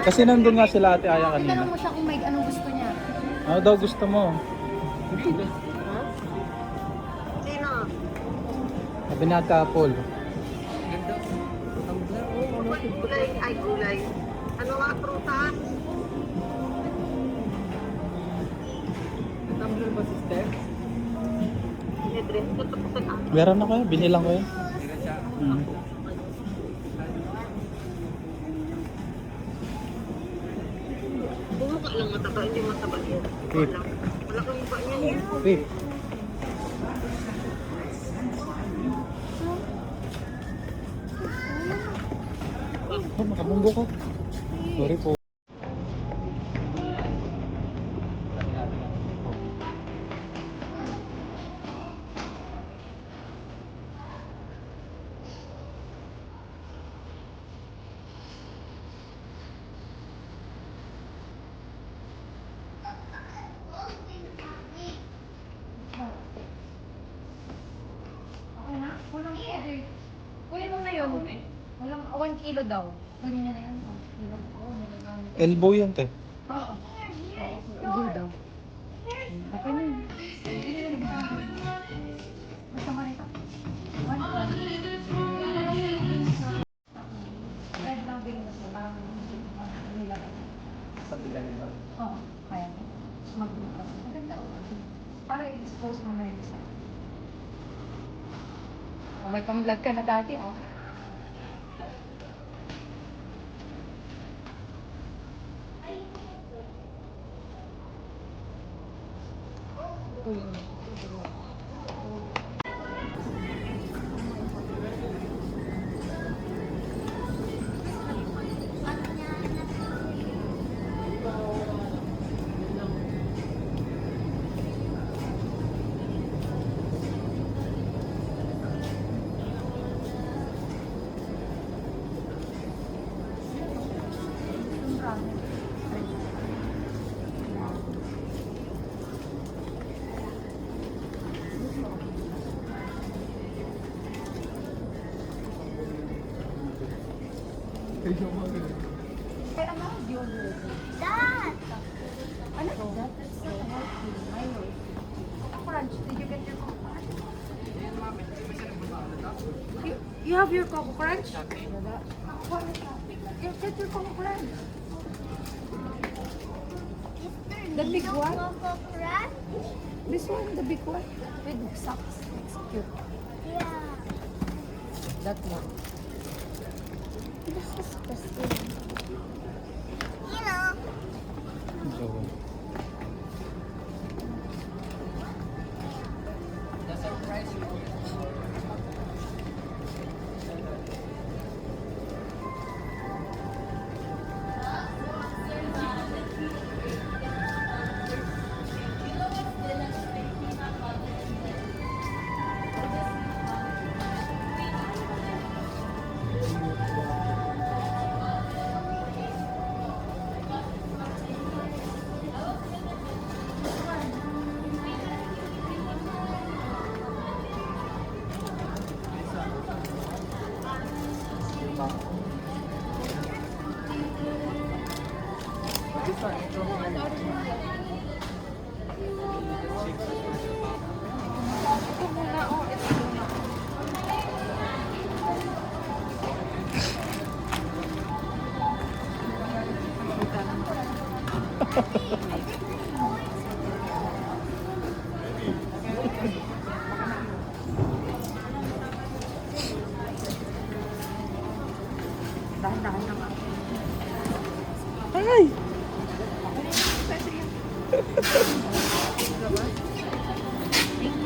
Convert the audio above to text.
Kasi nandun nga sila Ate Aya kanina. Itanong mo siya kung may anong gusto niya. Ano daw gusto mo? Sino? Sabi ni Ate Apple. Gulay, ay gulay. Ano nga prutas? Tumbler ba sister? Libre. Meron na kayo? Binilang ko yun. Bumukha lang mataba, hindi mataba yun. Beef. Wala kang iba niya yun. Beef. Oh, makabunggo ko. Sorry po. Okay na? Walang order. Kunin mo na yun. Walang 1 kilo daw. Kunin niya na yan. 1 kilo. Elbow yan, te. Oo. Hindi daw. Okay na yun. Basta ka rito. 1 red lang din mo siya. Parang nilagay. Sa bilang ba? Oo. Kaya mo. Magbuka. Maganda. Para i-dispose mo na yun isa. Oh, may pang-vlog ka na dati, oh. Kaya ano? Yogurt. Dad! Ano? That's not a healthy. Milo. Coco Crunch. Did you get your Coco Crunch? You have your Coco Crunch? You get your Coco Crunch. The big one? Coco Crunch? This one, the big one. With socks. It's cute. Yeah. That one. This is disgusting. You know. So, The surprise you. Ito muna, oh. Ito muna. Dahan-dahan naman. ay! Pwede yan.